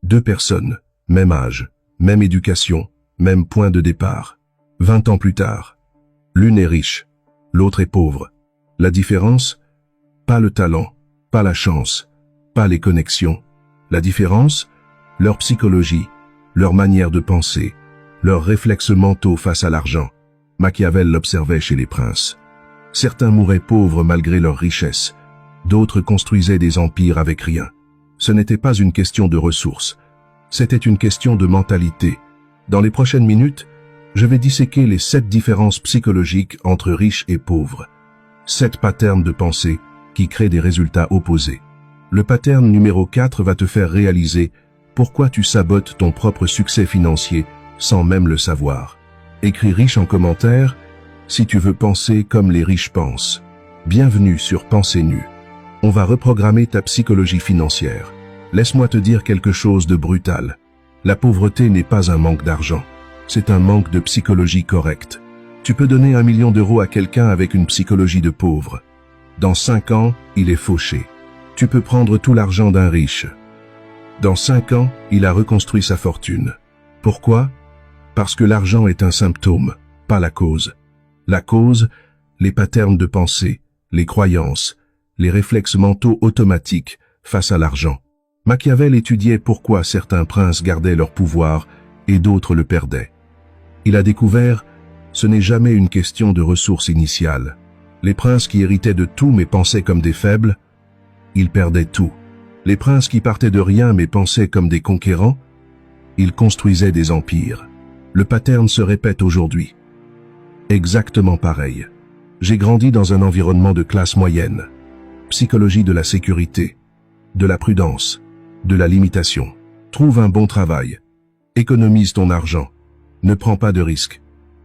Deux personnes, même âge, même éducation, même point de départ. 20 ans plus tard, l'une est riche, l'autre est pauvre. La différence? Pas le talent, pas la chance, pas les connexions. La différence? Leur psychologie, leur manière de penser, leurs réflexes mentaux face à l'argent. Machiavel l'observait chez les princes. Certains mouraient pauvres malgré leur richesse, d'autres construisaient des empires avec rien. Ce n'était pas une question de ressources, c'était une question de mentalité. Dans les prochaines minutes, je vais disséquer les 7 différences psychologiques entre riches et pauvres. 7 patterns de pensée qui créent des résultats opposés. Le pattern numéro 4 va te faire réaliser pourquoi tu sabotes ton propre succès financier sans même le savoir. Écris riche en commentaire si tu veux penser comme les riches pensent. Bienvenue sur Pensée Nue. On va reprogrammer ta psychologie financière. Laisse-moi te dire quelque chose de brutal. La pauvreté n'est pas un manque d'argent. C'est un manque de psychologie correcte. Tu peux donner 1 million d'euros à quelqu'un avec une psychologie de pauvre. Dans 5 ans, il est fauché. Tu peux prendre tout l'argent d'un riche. Dans 5 ans, il a reconstruit sa fortune. Pourquoi? Parce que l'argent est un symptôme, pas la cause. La cause, les patterns de pensée, les croyances, les réflexes mentaux automatiques face à l'argent. Machiavel étudiait pourquoi certains princes gardaient leur pouvoir et d'autres le perdaient. Il a découvert, ce n'est jamais une question de ressources initiales. Les princes qui héritaient de tout mais pensaient comme des faibles, ils perdaient tout. Les princes qui partaient de rien mais pensaient comme des conquérants, ils construisaient des empires. Le pattern se répète aujourd'hui. Exactement pareil. J'ai grandi dans un environnement de classe moyenne. Psychologie de la sécurité, de la prudence, de la limitation. Trouve un bon travail. Économise ton argent. Ne prends pas de risques.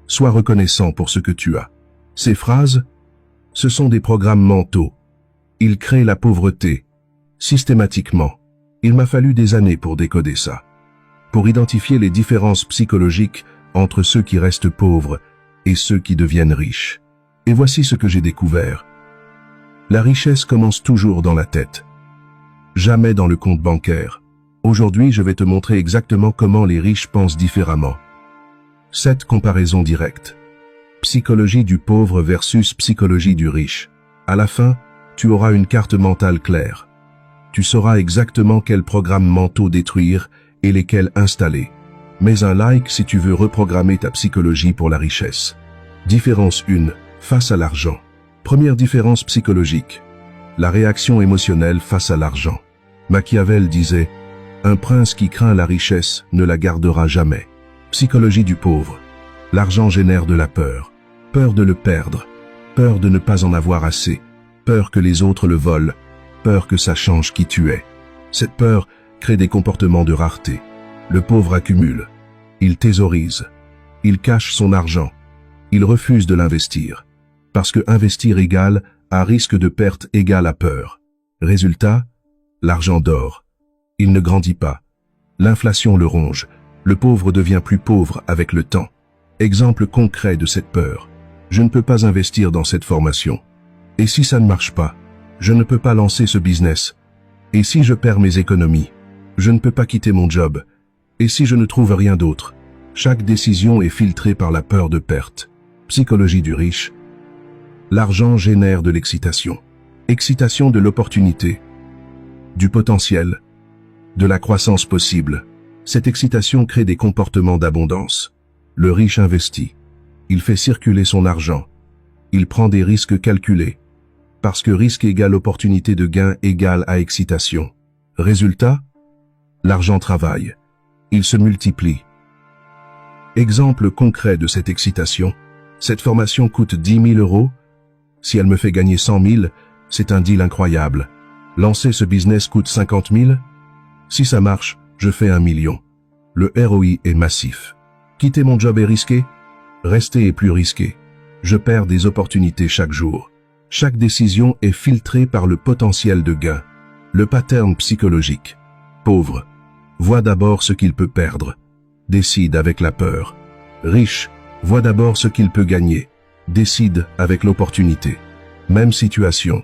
Sois reconnaissant pour ce que tu as. Ces phrases, ce sont des programmes mentaux. Ils créent la pauvreté. Systématiquement. Il m'a fallu des années pour décoder ça. Pour identifier les différences psychologiques entre ceux qui restent pauvres et ceux qui deviennent riches. Et voici ce que j'ai découvert. La richesse commence toujours dans la tête. Jamais dans le compte bancaire. Aujourd'hui, je vais te montrer exactement comment les riches pensent différemment. 7 comparaisons directes. Psychologie du pauvre versus psychologie du riche. À la fin, tu auras une carte mentale claire. Tu sauras exactement quels programmes mentaux détruire et lesquels installer. Mets un like si tu veux reprogrammer ta psychologie pour la richesse. Différence 1. Face à l'argent. Première différence psychologique. La réaction émotionnelle face à l'argent. Machiavel disait « Un prince qui craint la richesse ne la gardera jamais ». Psychologie du pauvre. L'argent génère de la peur. Peur de le perdre. Peur de ne pas en avoir assez. Peur que les autres le volent. Peur que ça change qui tu es. Cette peur crée des comportements de rareté. Le pauvre accumule. Il thésaurise. Il cache son argent. Il refuse de l'investir. Parce que investir égale à risque de perte égale à peur. Résultat, l'argent dort. Il ne grandit pas. L'inflation le ronge. Le pauvre devient plus pauvre avec le temps. Exemple concret de cette peur. Je ne peux pas investir dans cette formation. Et si ça ne marche pas? Je ne peux pas lancer ce business. Et si je perds mes économies? Je ne peux pas quitter mon job. Et si je ne trouve rien d'autre? Chaque décision est filtrée par la peur de perte. Psychologie du riche. L'argent génère de l'excitation. Excitation de l'opportunité, du potentiel, de la croissance possible. Cette excitation crée des comportements d'abondance. Le riche investit. Il fait circuler son argent. Il prend des risques calculés. Parce que risque égale opportunité de gain égale à excitation. Résultat, l'argent travaille. Il se multiplie. Exemple concret de cette excitation. Cette formation coûte 10 000 euros. Si elle me fait gagner 100 000, c'est un deal incroyable. Lancer ce business coûte 50 000. Si ça marche, je fais 1 million. Le ROI est massif. Quitter mon job est risqué. Rester est plus risqué. Je perds des opportunités chaque jour. Chaque décision est filtrée par le potentiel de gain. Le pattern psychologique. Pauvre. Voit d'abord ce qu'il peut perdre. Décide avec la peur. Riche. Voit d'abord ce qu'il peut gagner. Décide avec l'opportunité. Même situation.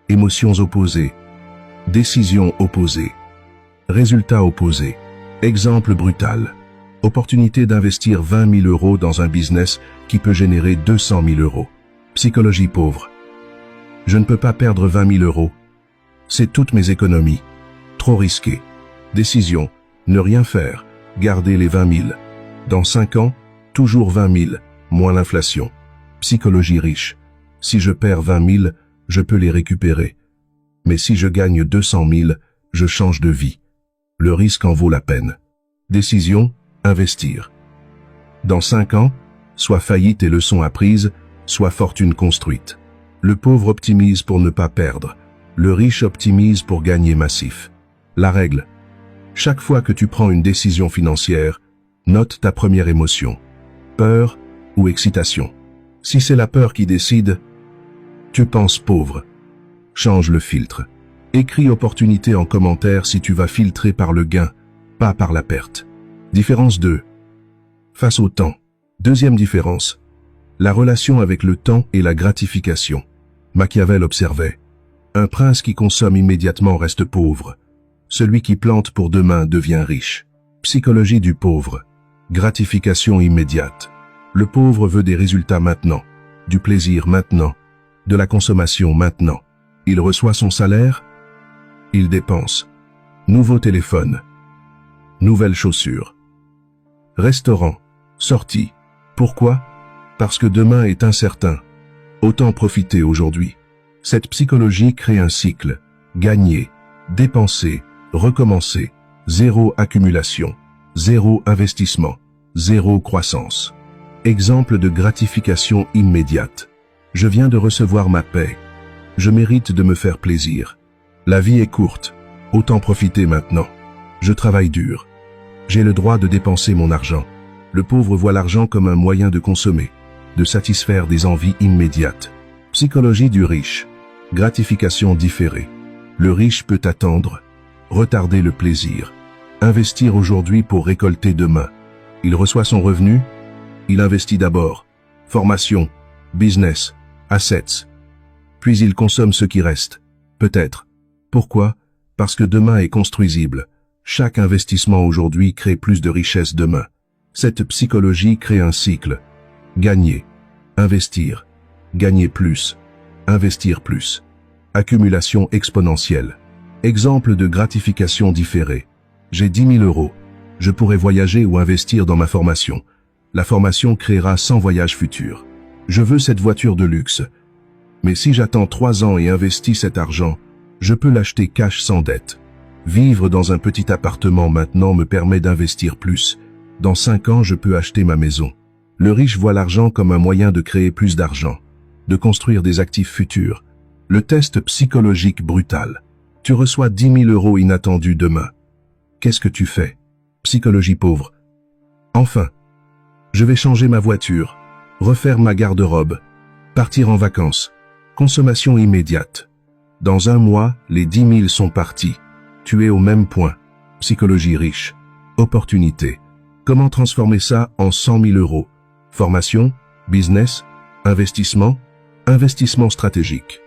Émotions opposées. Décisions opposées. Résultats opposés. Exemple brutal. Opportunité d'investir 20 000 euros dans un business qui peut générer 200 000 euros. Psychologie pauvre. Je ne peux pas perdre 20 000 euros. C'est toutes mes économies. Trop risqué. Décision. Ne rien faire. Garder les 20 000. Dans 5 ans, toujours 20 000, moins l'inflation. Psychologie riche. Si je perds 20 000, je peux les récupérer. Mais si je gagne 200 000, je change de vie. Le risque en vaut la peine. Décision, investir. Dans 5 ans, soit faillite et leçon apprise, soit fortune construite. Le pauvre optimise pour ne pas perdre. Le riche optimise pour gagner massif. La règle. Chaque fois que tu prends une décision financière, note ta première émotion. Peur ou excitation. Si c'est la peur qui décide, tu penses pauvre. Change le filtre. Écris opportunité en commentaire si tu vas filtrer par le gain, pas par la perte. Différence 2. Face au temps. Deuxième différence. La relation avec le temps et la gratification. Machiavel observait. Un prince qui consomme immédiatement reste pauvre. Celui qui plante pour demain devient riche. Psychologie du pauvre. Gratification immédiate. Le pauvre veut des résultats maintenant, du plaisir maintenant, de la consommation maintenant. Il reçoit son salaire, il dépense. Nouveau téléphone, nouvelles chaussures. Restaurant, sortie. Pourquoi? Parce que demain est incertain. Autant profiter aujourd'hui. Cette psychologie crée un cycle. Gagner, dépenser, recommencer. Zéro accumulation, zéro investissement, zéro croissance. Exemple de gratification immédiate. Je viens de recevoir ma paie. Je mérite de me faire plaisir. La vie est courte. Autant profiter maintenant. Je travaille dur. J'ai le droit de dépenser mon argent. Le pauvre voit l'argent comme un moyen de consommer, de satisfaire des envies immédiates. Psychologie du riche. Gratification différée. Le riche peut attendre, retarder le plaisir, investir aujourd'hui pour récolter demain. Il reçoit son revenu, il investit d'abord. Formation, business, assets. Puis il consomme ce qui reste. Peut-être. Pourquoi? Parce que demain est construisible. Chaque investissement aujourd'hui crée plus de richesse demain. Cette psychologie crée un cycle. Gagner, investir, gagner plus, investir plus. Accumulation exponentielle. Exemple de gratification différée. J'ai 10 000 euros. Je pourrais voyager ou investir dans ma formation. La formation créera 100 voyages futurs. Je veux cette voiture de luxe. Mais si j'attends 3 ans et investis cet argent, je peux l'acheter cash sans dette. Vivre dans un petit appartement maintenant me permet d'investir plus. Dans 5 ans, je peux acheter ma maison. Le riche voit l'argent comme un moyen de créer plus d'argent, de construire des actifs futurs. Le test psychologique brutal. Tu reçois 10 000 euros inattendus demain. Qu'est-ce que tu fais? Psychologie pauvre. Enfin, je vais changer ma voiture, refaire ma garde-robe, partir en vacances. Consommation immédiate. Dans 1 mois, les 10 000 sont partis. Tu es au même point. Psychologie riche. Opportunité. Comment transformer ça en 100 000 euros? Formation, business, investissement, investissement stratégique.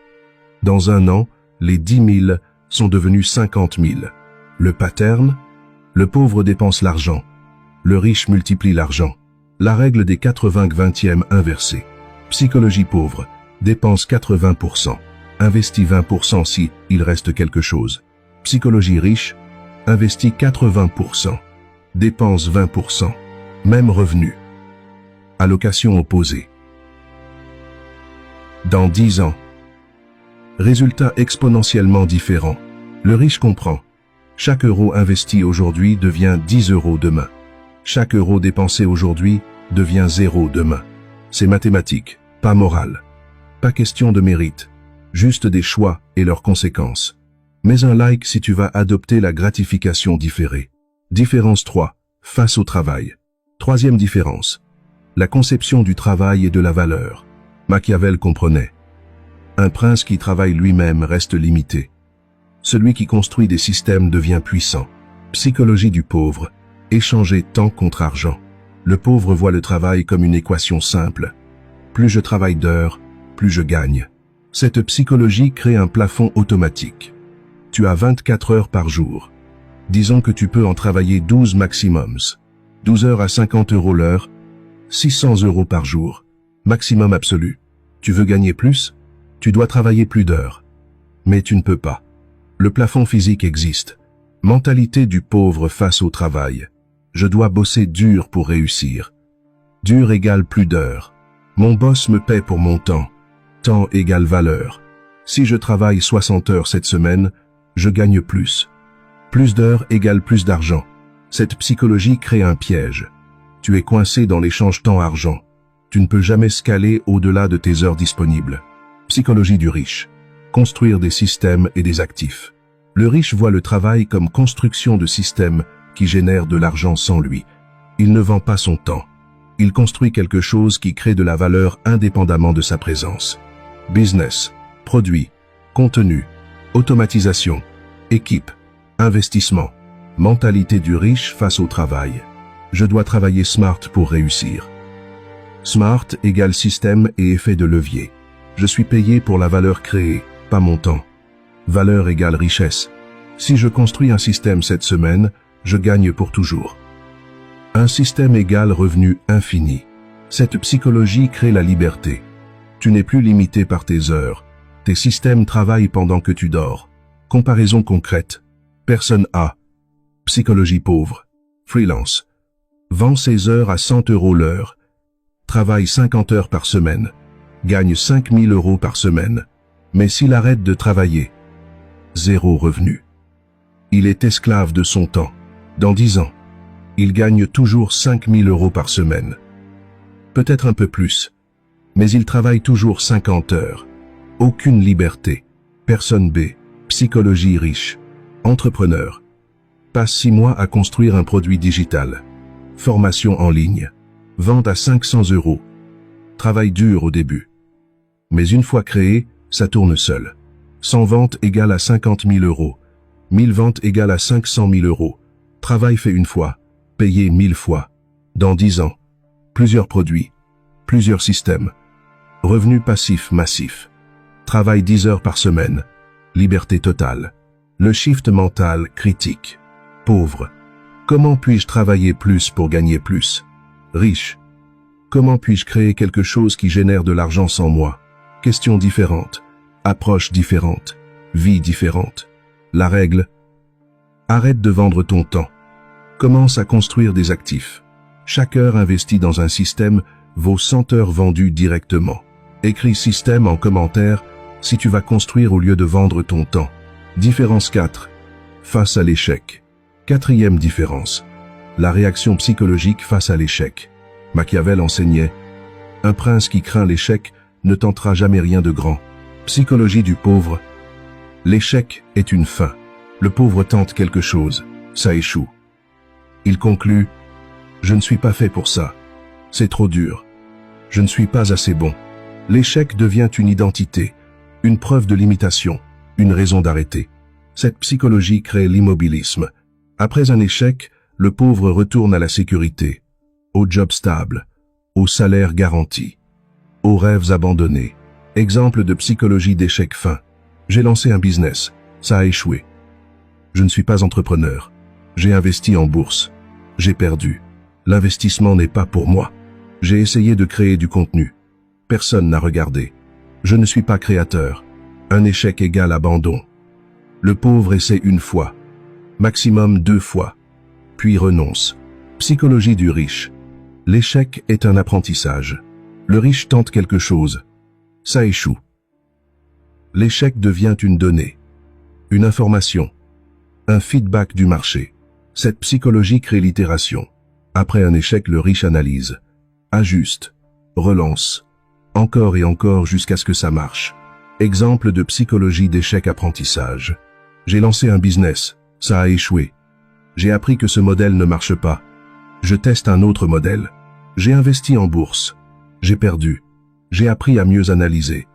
Dans 1 an, les 10 000 sont devenus 50 000. Le pattern, le pauvre dépense l'argent. Le riche multiplie l'argent. La règle des 80-20e inversée. Psychologie pauvre, dépense 80%, investit 20% si il reste quelque chose. Psychologie riche, investit 80%, dépense 20%, même revenu. Allocation opposée. Dans 10 ans, résultat exponentiellement différent. Le riche comprend. Chaque euro investi aujourd'hui devient 10 euros demain. Chaque euro dépensé aujourd'hui devient 0 demain. C'est mathématique, pas moral. Pas question de mérite, juste des choix et leurs conséquences. Mets un like si tu vas adopter la gratification différée. Différence 3. Face au travail. Troisième différence. La conception du travail et de la valeur. Machiavel comprenait. Un prince qui travaille lui-même reste limité. Celui qui construit des systèmes devient puissant. Psychologie du pauvre. Échanger temps contre argent. Le pauvre voit le travail comme une équation simple. Plus je travaille d'heures, plus je gagne. Cette psychologie crée un plafond automatique. Tu as 24 heures par jour. Disons que tu peux en travailler 12 maximums. 12 heures à 50 € l'heure, 600 € par jour. Maximum absolu. Tu veux gagner plus? Tu dois travailler plus d'heures. Mais tu ne peux pas. Le plafond physique existe. Mentalité du pauvre face au travail. Je dois bosser dur pour réussir. Dur égale plus d'heures. Mon boss me paie pour mon temps. Temps égale valeur. Si je travaille 60 heures cette semaine, je gagne plus. Plus d'heures égale plus d'argent. Cette psychologie crée un piège. Tu es coincé dans l'échange temps-argent. Tu ne peux jamais scaler au-delà de tes heures disponibles. Psychologie du riche. Construire des systèmes et des actifs. Le riche voit le travail comme construction de systèmes qui génèrent de l'argent sans lui. Il ne vend pas son temps. Il construit quelque chose qui crée de la valeur indépendamment de sa présence. Business, produit, contenu, automatisation, équipe, investissement, mentalité du riche face au travail. Je dois travailler smart pour réussir. Smart égale système et effet de levier. Je suis payé pour la valeur créée, pas mon temps. Valeur égale richesse. Si je construis un système cette semaine, je gagne pour toujours. Un système égale revenu infini. Cette psychologie crée la liberté. Tu n'es plus limité par tes heures. Tes systèmes travaillent pendant que tu dors. Comparaison concrète. Personne A. Psychologie pauvre. Freelance. Vend ses heures à 100 € l'heure. Travaille 50 heures par semaine. Gagne 5 000 € par semaine. Mais s'il arrête de travailler, 0 revenu. Il est esclave de son temps. Dans 10 ans, il gagne toujours 5 000 € par semaine. Peut-être un peu plus. Mais il travaille toujours 50 heures. Aucune liberté. Personne B. Psychologie riche. Entrepreneur. Passe 6 mois à construire un produit digital. Formation en ligne. Vente à 500 €. Travail dur au début. Mais une fois créé, ça tourne seul. 100 ventes égale à 50 000 €. 1000 ventes égale à 500 000 €. Travail fait une fois, payé 1000 fois. Dans 10 ans, plusieurs produits, plusieurs systèmes. Revenu passif massif. Travail 10 heures par semaine. Liberté totale. Le shift mental critique. Pauvre. Comment puis-je travailler plus pour gagner plus? Riche. Comment puis-je créer quelque chose qui génère de l'argent sans moi? Questions différentes. Approche différente. Vie différente. La règle. Arrête de vendre ton temps. Commence à construire des actifs. Chaque heure investie dans un système vaut 100 heures vendues directement. Écris système en commentaire si tu vas construire au lieu de vendre ton temps. Différence 4. Face à l'échec. Quatrième différence. La réaction psychologique face à l'échec. Machiavel enseignait « Un prince qui craint l'échec ne tentera jamais rien de grand. » Psychologie du pauvre. L'échec est une fin. Le pauvre tente quelque chose, ça échoue. Il conclut « Je ne suis pas fait pour ça. C'est trop dur. Je ne suis pas assez bon. » L'échec devient une identité, une preuve de limitation, une raison d'arrêter. Cette psychologie crée l'immobilisme. Après un échec, le pauvre retourne à la sécurité, au job stable, au salaire garanti, aux rêves abandonnés. Exemple de psychologie d'échec fin. J'ai lancé un business, ça a échoué. Je ne suis pas entrepreneur. J'ai investi en bourse. J'ai perdu. L'investissement n'est pas pour moi. J'ai essayé de créer du contenu. Personne n'a regardé. Je ne suis pas créateur. Un échec égale abandon. Le pauvre essaie une fois, maximum 2 fois, puis renonce. Psychologie du riche. L'échec est un apprentissage. Le riche tente quelque chose. Ça échoue. L'échec devient une donnée, une information, un feedback du marché. Cette psychologie crée l'itération. Après un échec, le riche analyse, ajuste, relance, encore et encore jusqu'à ce que ça marche. Exemple de psychologie d'échec-apprentissage. J'ai lancé un business, ça a échoué. J'ai appris que ce modèle ne marche pas. Je teste un autre modèle. J'ai investi en bourse. J'ai perdu. J'ai appris à mieux analyser.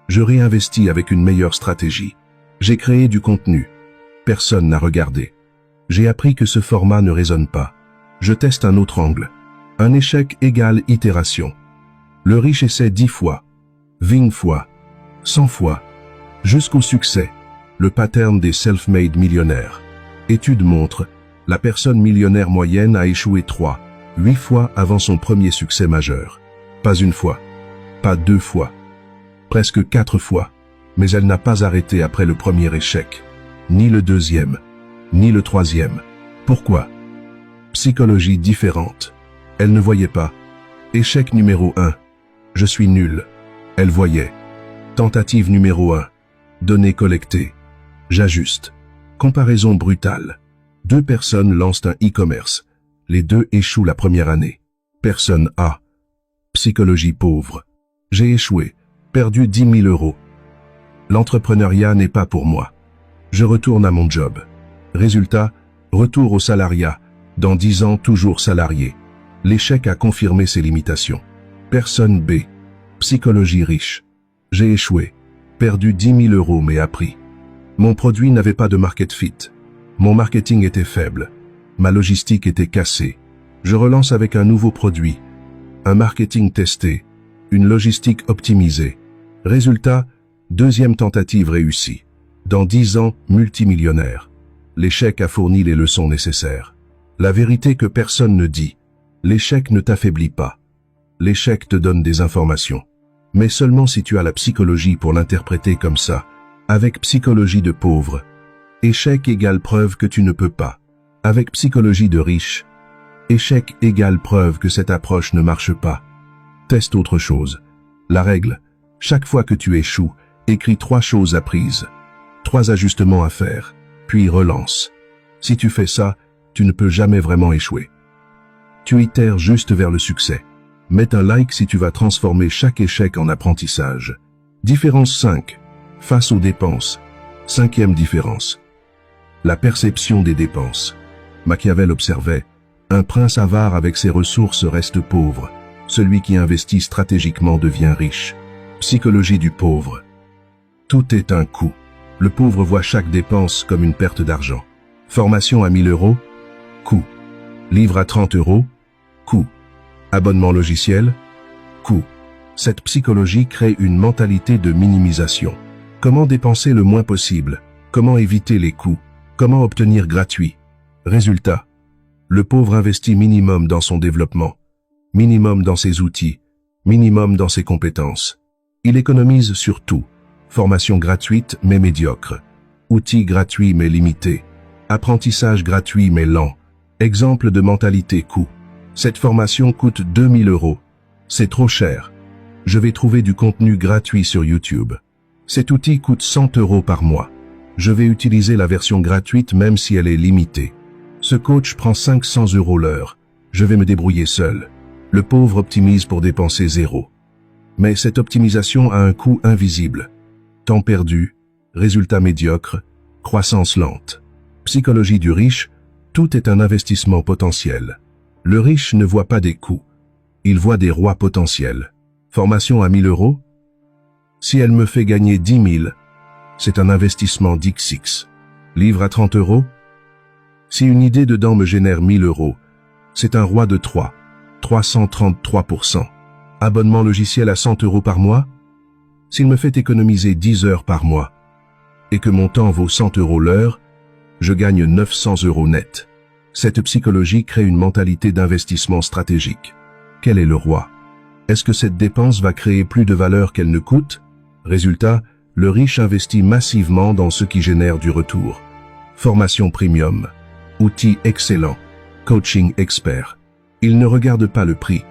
Je réinvestis avec une meilleure stratégie. J'ai créé du contenu. Personne n'a regardé. J'ai appris que ce format ne résonne pas. Je teste un autre angle. Un échec égale itération. Le riche essaie 10 fois, 20 fois, 100 fois, jusqu'au succès. Le pattern des self-made millionnaires. Étude montre, la personne millionnaire moyenne a échoué 8 fois avant son premier succès majeur. Pas une fois, pas 2 fois, presque 4 fois, mais elle n'a pas arrêté après le premier échec, ni le deuxième, ni le troisième. Pourquoi? Psychologie différente. Elle ne voyait pas. Échec numéro 1. Je suis nul. Elle voyait. Tentative numéro 1. Données collectées. J'ajuste. Comparaison brutale. 2 personnes lancent un e-commerce. Les 2 échouent la première année. Personne A. Psychologie pauvre. J'ai échoué. Perdu 10 000 euros. L'entrepreneuriat n'est pas pour moi. Je retourne à mon job. Résultat, retour au salariat. Dans 10 ans, toujours salarié. L'échec a confirmé ses limitations. Personne B. Psychologie riche. J'ai échoué. Perdu 10 000 euros mais appris. Mon produit n'avait pas de market fit. Mon marketing était faible. Ma logistique était cassée. Je relance avec un nouveau produit. Un marketing testé. Une logistique optimisée. Résultat, deuxième tentative réussie. Dans 10 ans, multimillionnaire. L'échec a fourni les leçons nécessaires. La vérité que personne ne dit. L'échec ne t'affaiblit pas. L'échec te donne des informations. Mais seulement si tu as la psychologie pour l'interpréter comme ça. Avec psychologie de pauvre. Échec égale preuve que tu ne peux pas. Avec psychologie de riche. Échec égale preuve que cette approche ne marche pas. Teste autre chose. La règle. Chaque fois que tu échoues, écris 3 choses apprises. 3 ajustements à faire. Puis relance. Si tu fais ça, tu ne peux jamais vraiment échouer. Tu itères juste vers le succès. Mets un like si tu vas transformer chaque échec en apprentissage. Différence 5. Face aux dépenses. 5e différence. La perception des dépenses. Machiavel observait, un prince avare avec ses ressources reste pauvre. Celui qui investit stratégiquement devient riche. Psychologie du pauvre. Tout est un coût. Le pauvre voit chaque dépense comme une perte d'argent. Formation à 1 000 euros, coût. Livre à 30 euros, coût. Abonnement logiciel, coût. Cette psychologie crée une mentalité de minimisation. Comment dépenser le moins possible? Comment éviter les coûts? Comment obtenir gratuit? Résultat. Le pauvre investit minimum dans son développement, minimum dans ses outils, minimum dans ses compétences. Il économise sur tout. Formation gratuite mais médiocre. Outils gratuits mais limités. Apprentissage gratuit mais lent. Exemple de mentalité coût. Cette formation coûte 2 000 euros. C'est trop cher. Je vais trouver du contenu gratuit sur YouTube. Cet outil coûte 100 euros par mois. Je vais utiliser la version gratuite même si elle est limitée. Ce coach prend 500 euros l'heure. Je vais me débrouiller seul. Le pauvre optimise pour dépenser 0. Mais cette optimisation a un coût invisible. Temps perdu, résultat médiocre, croissance lente. Psychologie du riche, tout est un investissement potentiel. Le riche ne voit pas des coûts. Il voit des rois potentiels. Formation à 1 000 euros? Si elle me fait gagner 10 000, c'est un investissement d'XX. Livre à 30 euros? Si une idée dedans me génère 1 000 euros, c'est un roi de 333%. Abonnement logiciel à 100 euros par mois? S'il me fait économiser 10 heures par mois, et que mon temps vaut 100 euros l'heure, je gagne 900 euros net. Cette psychologie crée une mentalité d'investissement stratégique. Quel est le roi? Est-ce que cette dépense va créer plus de valeur qu'elle ne coûte? Résultat, le riche investit massivement dans ce qui génère du retour. Formation premium. Outils excellents. Coaching expert. Il ne regarde pas le prix.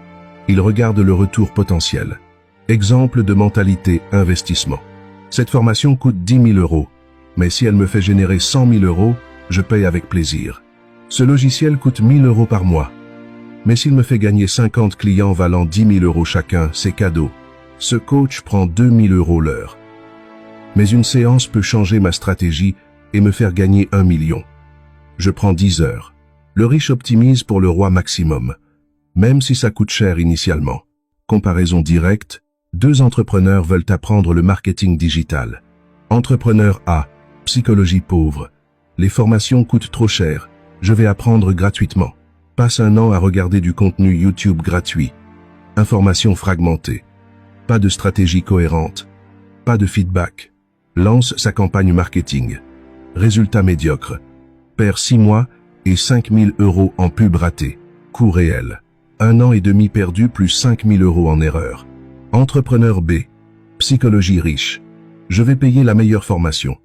Il regarde le retour potentiel. Exemple de mentalité investissement. Cette formation coûte 10 000 euros, mais si elle me fait générer 100 000 euros, je paye avec plaisir. Ce logiciel coûte 1 000 euros par mois, mais s'il me fait gagner 50 clients valant 10 000 euros chacun, c'est cadeau. Ce coach prend 2 000 euros l'heure. Mais une séance peut changer ma stratégie et me faire gagner 1 million. Je prends 10 heures. Le riche optimise pour le roi maximum, même si ça coûte cher initialement. Comparaison directe, 2 entrepreneurs veulent apprendre le marketing digital. Entrepreneur A, psychologie pauvre. Les formations coûtent trop cher, je vais apprendre gratuitement. Passe 1 an à regarder du contenu YouTube gratuit. Information fragmentée. Pas de stratégie cohérente. Pas de feedback. Lance sa campagne marketing. Résultat médiocre. perd 6 mois et 5 000 € en pub ratée. Coût réel. 1 an et demi perdu plus 5 000 € en erreur. Entrepreneur B. Psychologie riche. Je vais payer la meilleure formation.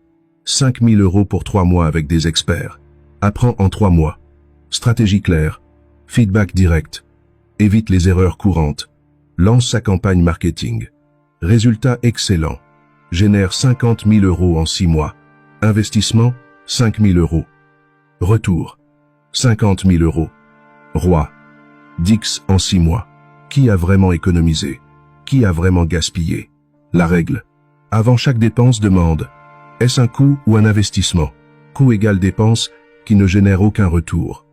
5 000 € pour 3 mois avec des experts. Apprends en 3 mois. Stratégie claire. Feedback direct. Évite les erreurs courantes. Lance sa campagne marketing. Résultat excellent. Génère 50 000 € en 6 mois. Investissement, 5 000 €. Retour, 50 000 €. Roi. Dix en 6 mois. Qui a vraiment économisé? Qui a vraiment gaspillé? La règle. Avant chaque dépense, demande: est-ce un coût ou un investissement? Coût égale dépense qui ne génère aucun retour.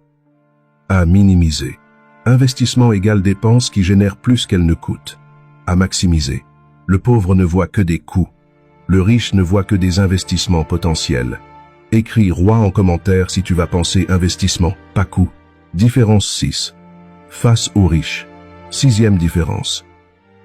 À minimiser. Investissement égale dépense qui génère plus qu'elle ne coûte. À maximiser. Le pauvre ne voit que des coûts. Le riche ne voit que des investissements potentiels. Écris roi en commentaire si tu vas penser investissement, pas coût. Différence 6. Face aux riches. 6e différence.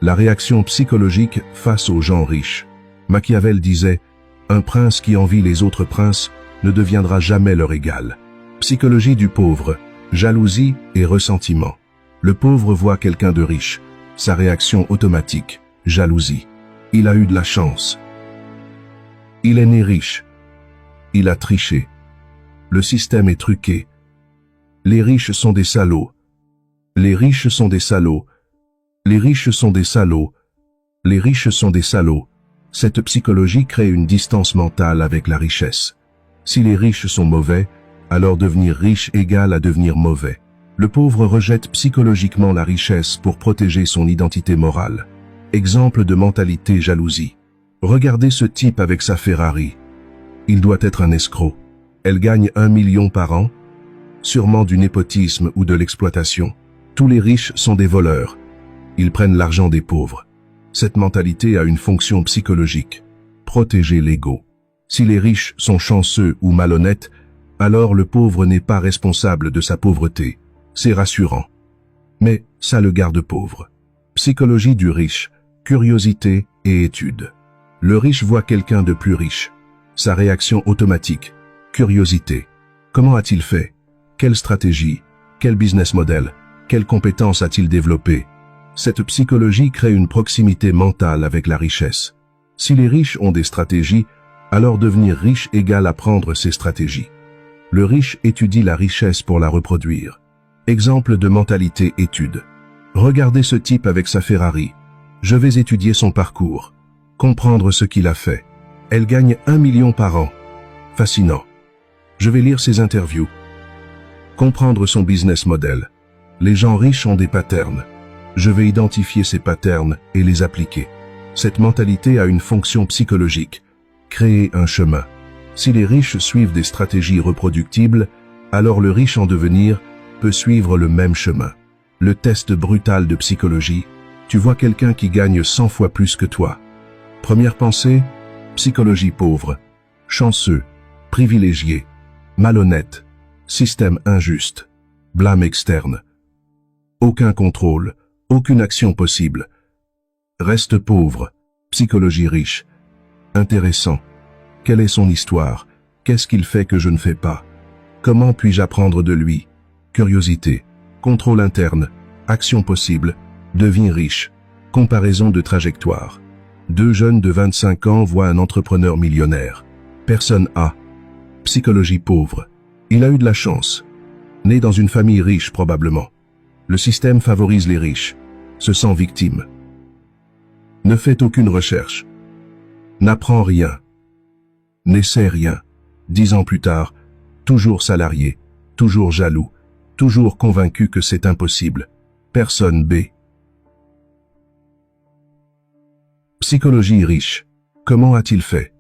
La réaction psychologique face aux gens riches. Machiavel disait: un prince qui envie les autres princes ne deviendra jamais leur égal. Psychologie du pauvre. Jalousie et ressentiment. Le pauvre voit quelqu'un de riche. Sa réaction automatique. Jalousie. Il a eu de la chance. Il est né riche. Il a triché. Le système est truqué. Les riches sont des salauds. Les riches sont des salauds. Les riches sont des salauds. Les riches sont des salauds. Cette psychologie crée une distance mentale avec la richesse. Si les riches sont mauvais, alors devenir riche égale à devenir mauvais. Le pauvre rejette psychologiquement la richesse pour protéger son identité morale. Exemple de mentalité jalousie. Regardez ce type avec sa Ferrari. Il doit être un escroc. Elle gagne 1 million par an, sûrement du népotisme ou de l'exploitation. Tous les riches sont des voleurs. Ils prennent l'argent des pauvres. Cette mentalité a une fonction psychologique. Protéger l'ego. Si les riches sont chanceux ou malhonnêtes, alors le pauvre n'est pas responsable de sa pauvreté. C'est rassurant. Mais ça le garde pauvre. Psychologie du riche. Curiosité et étude. Le riche voit quelqu'un de plus riche. Sa réaction automatique. Curiosité. Comment a-t-il fait? Quelle stratégie? Quel business model? Quelles compétences a-t-il développé? Cette psychologie crée une proximité mentale avec la richesse. Si les riches ont des stratégies, alors devenir riche égale apprendre ces stratégies. Le riche étudie la richesse pour la reproduire. Exemple de mentalité étude. Regardez ce type avec sa Ferrari. Je vais étudier son parcours. Comprendre ce qu'il a fait. Elle gagne 1 million par an. Fascinant. Je vais lire ses interviews. Comprendre son business model. Les gens riches ont des patterns. Je vais identifier ces patterns et les appliquer. Cette mentalité a une fonction psychologique. Créer un chemin. Si les riches suivent des stratégies reproductibles, alors le riche en devenir peut suivre le même chemin. Le test brutal de psychologie. Tu vois quelqu'un qui gagne 100 fois plus que toi. Première pensée, psychologie pauvre, chanceux, privilégié, malhonnête, système injuste, blâme externe. Aucun contrôle, aucune action possible. Reste pauvre, psychologie riche. Intéressant. Quelle est son histoire? Qu'est-ce qu'il fait que je ne fais pas? Comment puis-je apprendre de lui? Curiosité, contrôle interne, action possible, deviens riche, comparaison de trajectoire. 2 jeunes de 25 ans voient un entrepreneur millionnaire. Personne A. Psychologie pauvre. Il a eu de la chance. Né dans une famille riche probablement. Le système favorise les riches. Se sent victime. Ne fait aucune recherche. N'apprend rien. N'essaie rien. 10 ans plus tard, toujours salarié, toujours jaloux, toujours convaincu que c'est impossible. Personne B. Psychologie riche. Comment a-t-il fait?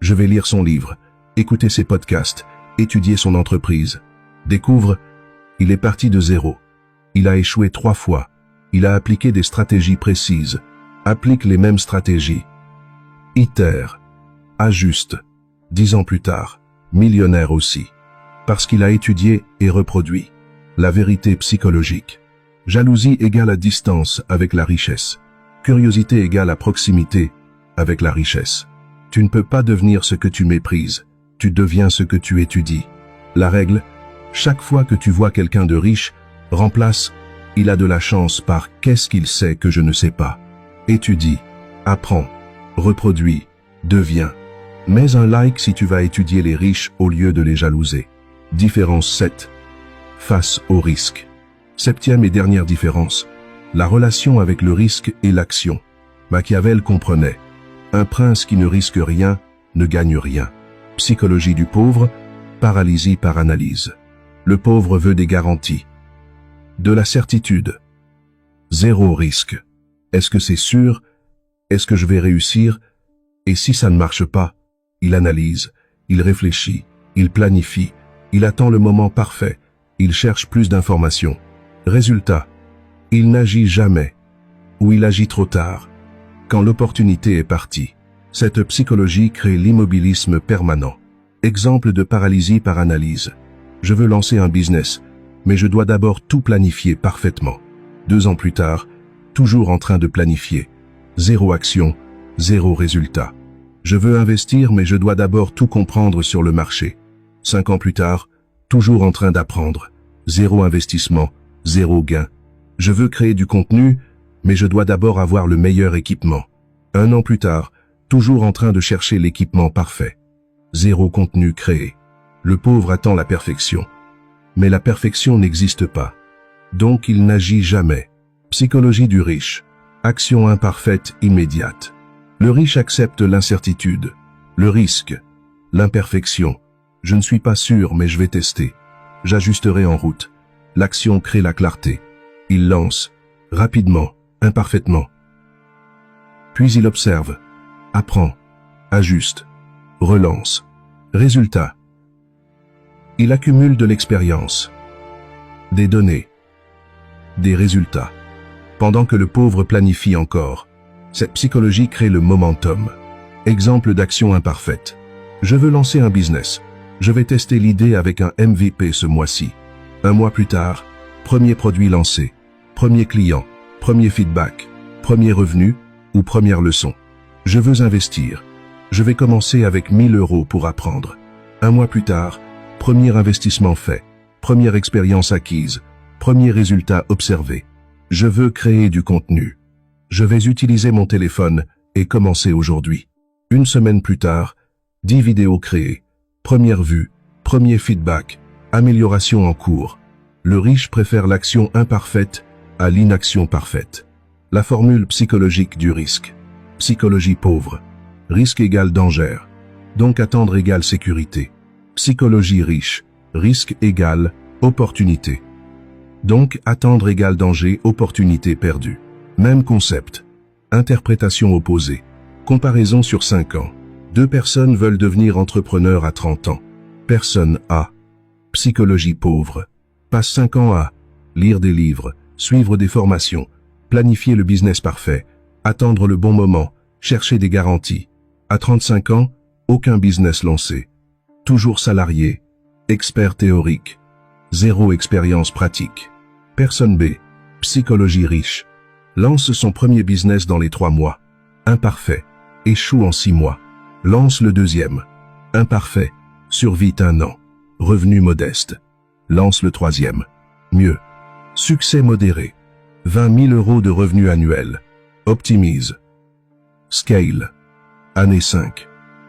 Je vais lire son livre, écouter ses podcasts, étudier son entreprise. Découvre, il est parti de zéro. Il a échoué 3 fois. Il a appliqué des stratégies précises. Applique les mêmes stratégies. Itère. Ajuste. 10 ans plus tard, millionnaire aussi. Parce qu'il a étudié et reproduit. La vérité psychologique. Jalousie égale à distance avec la richesse. Curiosité égale à proximité avec la richesse. Tu ne peux pas devenir ce que tu méprises. Tu deviens ce que tu étudies. La règle, chaque fois que tu vois quelqu'un de riche, remplace « il a de la chance » par « qu'est-ce qu'il sait que je ne sais pas ». Étudie, apprends, reproduis, deviens. Mets un like si tu vas étudier les riches au lieu de les jalouser. Différence 7. Face au risque. Septième et dernière différence. La relation avec le risque et l'action. Machiavel comprenait. Un prince qui ne risque rien ne gagne rien. Psychologie du pauvre, paralysie par analyse. Le pauvre veut des garanties. De la certitude. Zéro risque. Est-ce que c'est sûr? Est-ce que je vais réussir? Et si ça ne marche pas? Il analyse, il réfléchit, il planifie, il attend le moment parfait, il cherche plus d'informations. Résultat, il n'agit jamais, ou il agit trop tard, quand l'opportunité est partie. Cette psychologie crée l'immobilisme permanent. Exemple de paralysie par analyse. Je veux lancer un business, mais je dois d'abord tout planifier parfaitement. 2 ans plus tard, toujours en train de planifier. Zéro action, zéro résultat. Je veux investir, mais je dois d'abord tout comprendre sur le marché. 5 ans plus tard, toujours en train d'apprendre. Zéro investissement, zéro gain. Je veux créer du contenu, mais je dois d'abord avoir le meilleur équipement. 1 an plus tard, toujours en train de chercher l'équipement parfait. Zéro contenu créé. Le pauvre attend la perfection. Mais la perfection n'existe pas. Donc il n'agit jamais. Psychologie du riche. Action imparfaite immédiate. Le riche accepte l'incertitude, le risque, l'imperfection. Je ne suis pas sûr, mais je vais tester. J'ajusterai en route. L'action crée la clarté. Il lance, rapidement, imparfaitement. Puis il observe, apprend, ajuste, relance. Résultat. Il accumule de l'expérience, des données, des résultats. Pendant que le pauvre planifie encore. Cette psychologie crée le momentum. Exemple d'action imparfaite. Je veux lancer un business. Je vais tester l'idée avec un MVP ce mois-ci. 1 mois plus tard, premier produit lancé, premier client, premier feedback, premier revenu ou première leçon. Je veux investir. Je vais commencer avec 1 000 € pour apprendre. 1 mois plus tard, premier investissement fait, première expérience acquise, premier résultat observé. Je veux créer du contenu. Je vais utiliser mon téléphone et commencer aujourd'hui. 1 semaine plus tard, 10 vidéos créées, première vue, premier feedback, amélioration en cours. Le riche préfère l'action imparfaite à l'inaction parfaite. La formule psychologique du risque. Psychologie pauvre. Risque égale danger. Donc attendre égale sécurité. Psychologie riche. Risque égale opportunité. Donc attendre égale danger, opportunité perdue. Même concept. Interprétation opposée. Comparaison sur 5 ans. 2 personnes veulent devenir entrepreneurs à 30 ans. Personne A. Psychologie pauvre. Passe 5 ans à lire des livres, suivre des formations, planifier le business parfait, attendre le bon moment, chercher des garanties. À 35 ans, aucun business lancé. Toujours salarié, expert théorique, zéro expérience pratique. Personne B. Psychologie riche. Lance son premier business dans les 3 mois. Imparfait. Échoue en 6 mois. Lance le deuxième. Imparfait. Survit 1 an. Revenu modeste. Lance le troisième. Mieux. Succès modéré. 20 000 € de revenus annuels. Optimise. Scale. Année 5.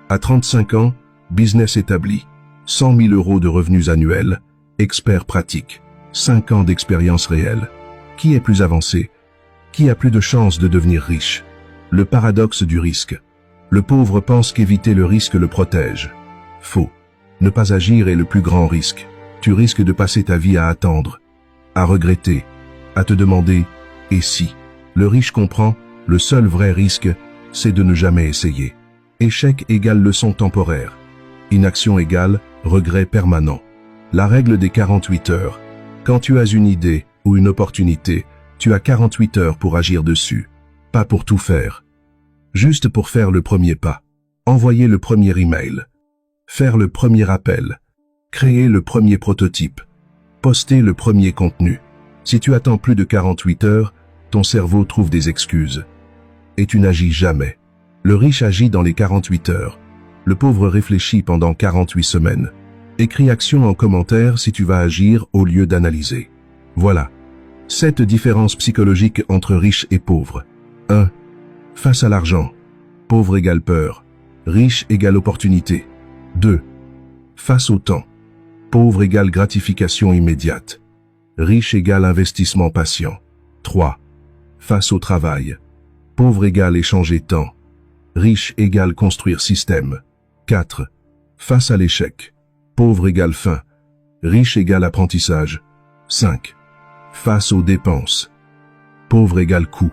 À 35 ans, business établi. 100 000 € de revenus annuels. Expert pratique. 5 ans d'expérience réelle. Qui est plus avancé? Qui a plus de chances de devenir riche? Le paradoxe du risque. Le pauvre pense qu'éviter le risque le protège. Faux. Ne pas agir est le plus grand risque. Tu risques de passer ta vie à attendre, à regretter, à te demander « et si ?» Le riche comprend, le seul vrai risque, c'est de ne jamais essayer. Échec égale leçon temporaire. Inaction égale regret permanent. La règle des 48 heures. Quand tu as une idée ou une opportunité, tu as 48 heures pour agir dessus. Pas pour tout faire. Juste pour faire le premier pas. Envoyer le premier email. Faire le premier appel. Créer le premier prototype. Poster le premier contenu. Si tu attends plus de 48 heures, ton cerveau trouve des excuses. Et tu n'agis jamais. Le riche agit dans les 48 heures. Le pauvre réfléchit pendant 48 semaines. Écris action en commentaire si tu vas agir au lieu d'analyser. Voilà. 7 différences psychologiques entre riches et pauvres. 1. Face à l'argent. Pauvre égale peur. Riche égale opportunité. 2. Face au temps. Pauvre égale gratification immédiate. Riche égale investissement patient. 3. Face au travail. Pauvre égale échanger temps. Riche égale construire système. 4. Face à l'échec. Pauvre égale fin. Riche égale apprentissage. 5. Face aux dépenses. Pauvre égale coût.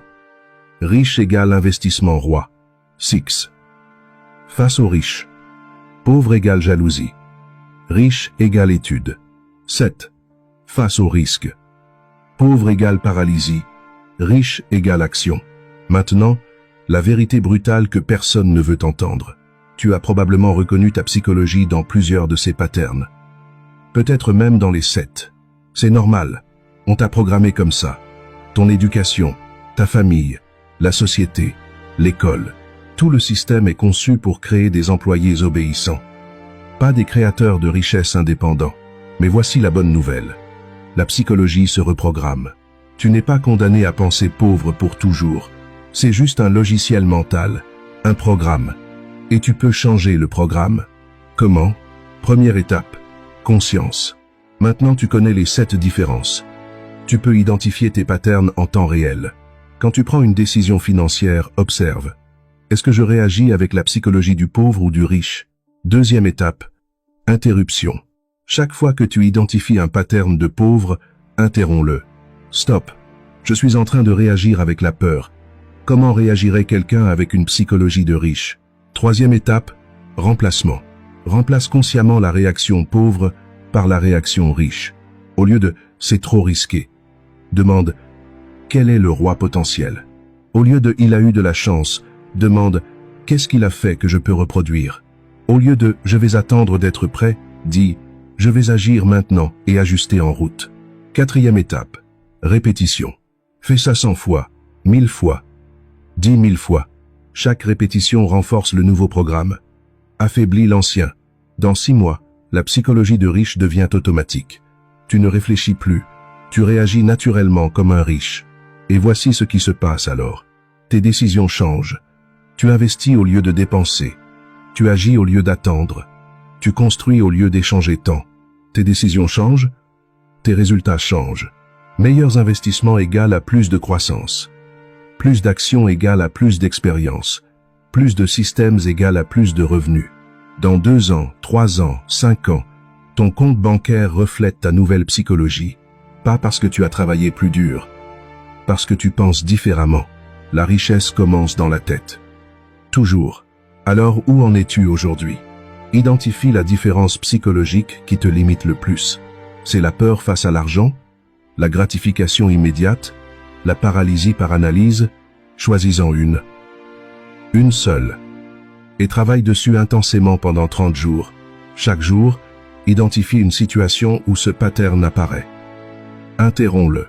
Riche égale investissement roi. 6. Face aux riches. Pauvre égale jalousie. Riche égale étude. 7. Face au risque. Pauvre égale paralysie. Riche égale action. Maintenant, la vérité brutale que personne ne veut entendre. Tu as probablement reconnu ta psychologie dans plusieurs de ces patterns. Peut-être même dans les 7. C'est normal. On t'a programmé comme ça. Ton éducation, ta famille, la société, l'école. Tout le système est conçu pour créer des employés obéissants. Pas des créateurs de richesse indépendants. Mais voici la bonne nouvelle. La psychologie se reprogramme. Tu n'es pas condamné à penser pauvre pour toujours. C'est juste un logiciel mental, un programme. Et tu peux changer le programme. Comment? Première étape, conscience. Maintenant tu connais les 7 différences. Tu peux identifier tes patterns en temps réel. Quand tu prends une décision financière, observe. Est-ce que je réagis avec la psychologie du pauvre ou du riche? Deuxième étape, interruption. Chaque fois que tu identifies un pattern de pauvre, interromps-le. Stop. Je suis en train de réagir avec la peur. Comment réagirait quelqu'un avec une psychologie de riche? Troisième étape, remplacement. Remplace consciemment la réaction pauvre par la réaction riche. Au lieu de « c'est trop risqué », demande « quel est le roi potentiel ?» Au lieu de « il a eu de la chance », demande « qu'est-ce qu'il a fait que je peux reproduire ?» Au lieu de « je vais attendre d'être prêt », dis « je vais agir maintenant et ajuster en route ». Quatrième étape, répétition. Fais ça 100 fois, 1000 fois, 10 000 fois. Chaque répétition renforce le nouveau programme. Affaiblit l'ancien. Dans 6 mois, la psychologie de riche devient automatique. Tu ne réfléchis plus. Tu réagis naturellement comme un riche. Et voici ce qui se passe alors. Tes décisions changent. Tu investis au lieu de dépenser. Tu agis au lieu d'attendre. Tu construis au lieu d'échanger temps. Tes décisions changent. Tes résultats changent. Meilleurs investissements égale à plus de croissance. Plus d'action égale à plus d'expérience. Plus de systèmes égale à plus de revenus. Dans 2 ans, 3 ans, 5 ans, ton compte bancaire reflète ta nouvelle psychologie. Pas parce que tu as travaillé plus dur. Parce que tu penses différemment. La richesse commence dans la tête. Toujours. Alors où en es-tu aujourd'hui? Identifie la différence psychologique qui te limite le plus. C'est la peur face à l'argent? La gratification immédiate? La paralysie par analyse? Choisis-en une. Une seule. Et travaille dessus intensément pendant 30 jours. Chaque jour, identifie une situation où ce pattern apparaît. Interromps-le.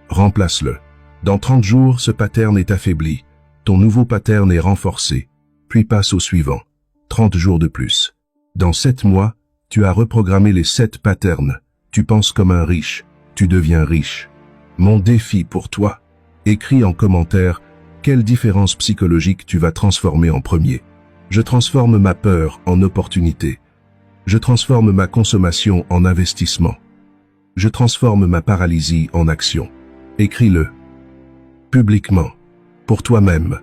Remplace-le. Dans 30 jours, ce pattern est affaibli. Ton nouveau pattern est renforcé. Puis passe au suivant. 30 jours de plus. Dans 7 mois, tu as reprogrammé les 7 patterns. Tu penses comme un riche. Tu deviens riche. Mon défi pour toi. Écris en commentaire quelle différence psychologique tu vas transformer en premier. Je transforme ma peur en opportunité. Je transforme ma consommation en investissement. Je transforme ma paralysie en action. Écris-le. Publiquement. Pour toi-même.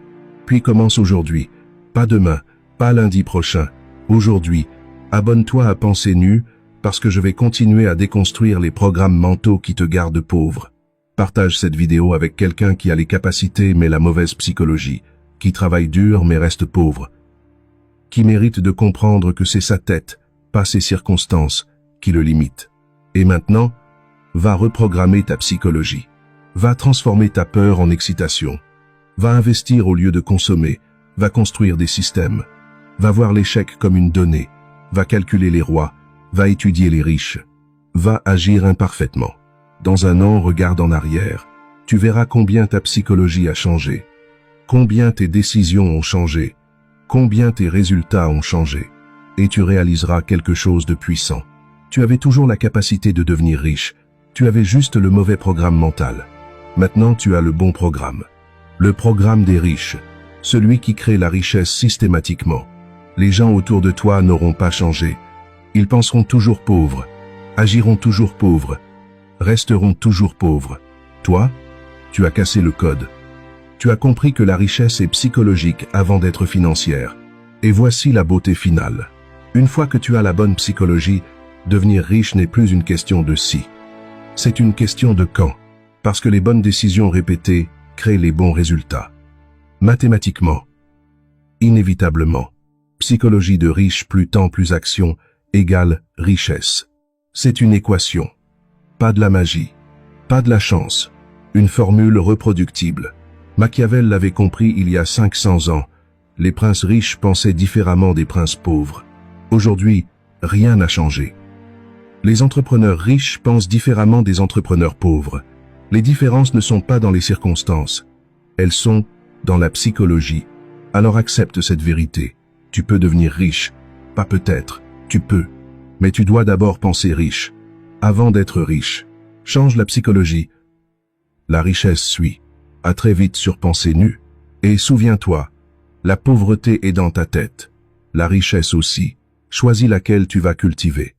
Puis commence aujourd'hui. Pas demain. Pas lundi prochain. Aujourd'hui. Abonne-toi à Pensée Nue parce que je vais continuer à déconstruire les programmes mentaux qui te gardent pauvre. Partage cette vidéo avec quelqu'un qui a les capacités mais la mauvaise psychologie, qui travaille dur mais reste pauvre, qui mérite de comprendre que c'est sa tête, pas ses circonstances, qui le limitent. Et maintenant, va reprogrammer ta psychologie. Va transformer ta peur en excitation. Va investir au lieu de consommer. Va construire des systèmes. Va voir l'échec comme une donnée. Va calculer les rois. Va étudier les riches. Va agir imparfaitement. Dans un an, regarde en arrière. Tu verras combien ta psychologie a changé. Combien tes décisions ont changé. Combien tes résultats ont changé. Et tu réaliseras quelque chose de puissant. Tu avais toujours la capacité de devenir riche. Tu avais juste le mauvais programme mental. Maintenant, tu as le bon programme. Le programme des riches. Celui qui crée la richesse systématiquement. Les gens autour de toi n'auront pas changé. Ils penseront toujours pauvres, agiront toujours pauvres, resteront toujours pauvres. Toi, tu as cassé le code. Tu as compris que la richesse est psychologique avant d'être financière. Et voici la beauté finale. Une fois que tu as la bonne psychologie, devenir riche n'est plus une question de si. C'est une question de quand. Parce que les bonnes décisions répétées créent les bons résultats. Mathématiquement. Inévitablement. Psychologie de riche plus temps plus action égale richesse. C'est une équation. Pas de la magie. Pas de la chance. Une formule reproductible. Machiavel l'avait compris il y a 500 ans. Les princes riches pensaient différemment des princes pauvres. Aujourd'hui, rien n'a changé. Les entrepreneurs riches pensent différemment des entrepreneurs pauvres. Les différences ne sont pas dans les circonstances. Elles sont dans la psychologie. Alors accepte cette vérité. Tu peux devenir riche. Pas peut-être. Tu peux. Mais tu dois d'abord penser riche. Avant d'être riche. Change la psychologie. La richesse suit. À très vite sur Pensée Nue. Et souviens-toi, la pauvreté est dans ta tête. La richesse aussi. Choisis laquelle tu vas cultiver.